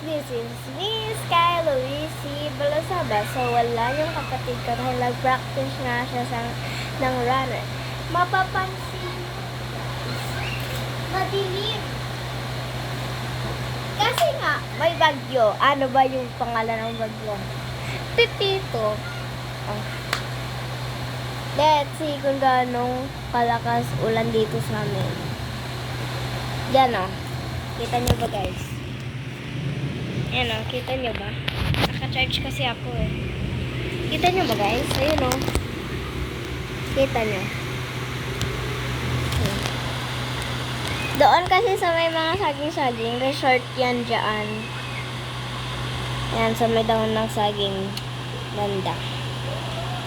this is Miss Sky Luisi Balasaba. So, wala yung kapatid ko dahil nag-practice nga siya ng runner. Mapapansin, madilim. Kasi nga, may bagyo. Ano ba yung pangalan ng bagyo? Pipito. Oh. Let's see kung ganong kalakas ulan dito sa amin. Yan o. Kita nyo ba guys? Yan o. Kita nyo ba? Naka-charge kasi ako eh. Kita nyo ba guys? Ayun o. Kita nyo. Doon kasi sa may mga saging-saging, resort yan dyan. Yan, sa may dahon ng saging banda.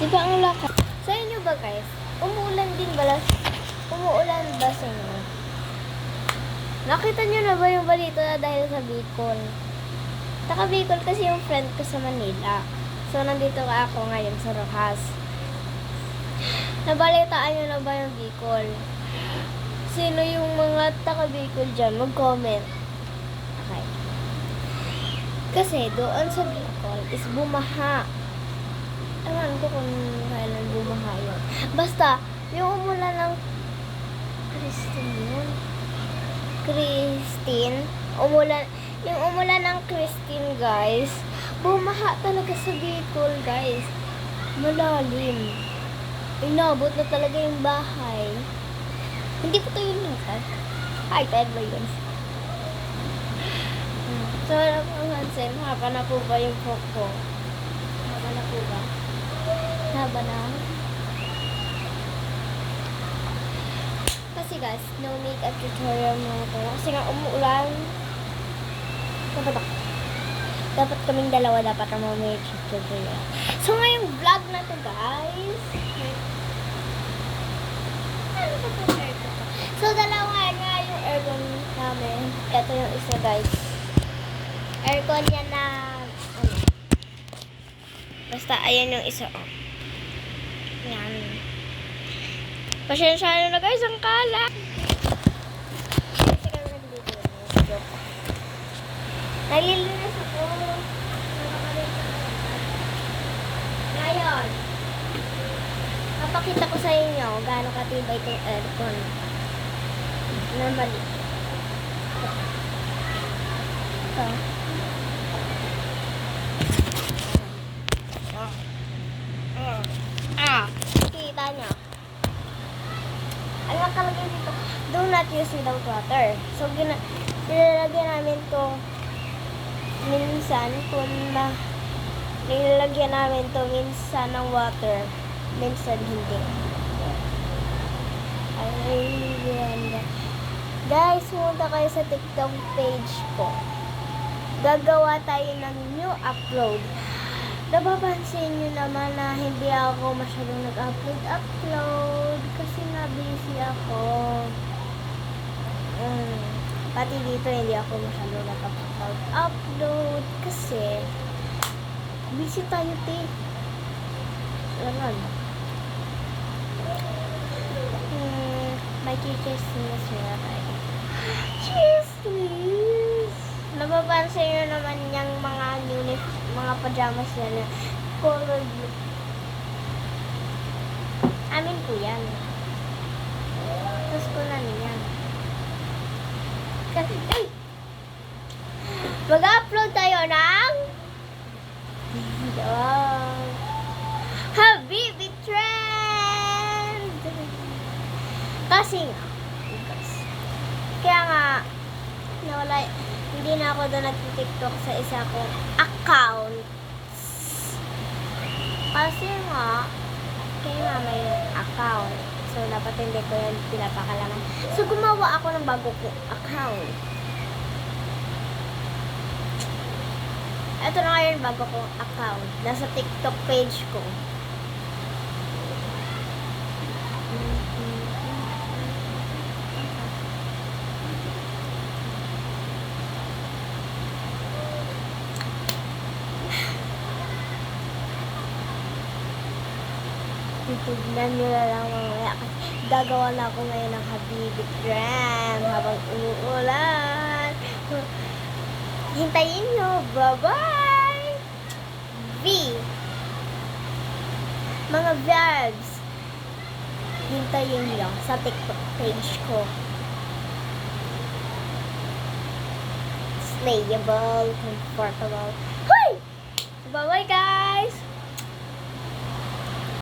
Diba ang lakas? Sa inyo ba guys? Umuulan din ba? Umuulan ba sa inyo? Nakita nyo na ba yung balita na dahil sa Bicol? Taka Bicol kasi yung friend ko sa Manila. So, nandito ako ngayon sa Rojas. Nabalitaan nyo na ba yung Bicol? Sino yung mga taga-Bicol dyan? Mag-comment. Okay. Kasi doon sa Bicol is bumaha. Ewan ko kung kailan bumaha yun. Basta, yung umulan ng yung umulan ng Christine, guys, bumaha talaga sa Bicol, guys. Malalim. Inabot na talaga yung bahay. Hindi ko to yun nasan. Ay, tayo ba yun? So, napansin, haba na po ba yung pokpok? Haba na po ba? Haba na. Kasi guys, no makeup tutorial mo ito. Kasi nga umuulan. Dapat kaming dalawa dapat ang mga makeup tutorial. So ngayong vlog na to guys. So dalawa nga yung aircon namin. Ito yung isa guys. Aircon yan na ano. Basta ayan yung isa. Yan. Pasensya na guys, ang kala. Kasi kami nandito. Nalilinis ako. Ngayon, papakita ko sa inyo gaano katibay itong aircon. Na mali. Ito. Kita nyo. Ang nakalagay dito, do not use without water. So, nilalagyan namin to minsan nilalagyan namin to minsan ng water. Minsan hindi. Ay, guys, pumunta kayo sa TikTok page ko. Gagawa tayo ng new upload. Napapansin nyo naman na hindi ako masyadong nag-upload kasi nga busy ako. Pati dito hindi ako masyadong nag-upload kasi busy tayo, te. Ganun. May chismis na tayo. Chismis! Napapansin nyo naman yung mga pajamas na color blue. Amin ko yan. Tapos ko na niyan. Kasi, ay! Mag-upload tayo ng Habibi Trend! Kasi nga, kaya nga, nawala, hindi na ako doon nag-TikTok sa isa kong account. Kasi nga, kaya nga may account. So, dapat hindi ko yan pinapakalaman. So, gumawa ako ng bago kong account. Ito na ngayon bago kong account. Nasa TikTok page ko. Titignan nyo na lang mamaya kasi gagawa na ako ngayon ng Habibi Trend habang umuulan. Hintayin nyo. Bye-bye! V. Mga vlogs. Hintayin nyo sa TikTok page ko. Slayable, comfortable. Hoy! Bye-bye guys!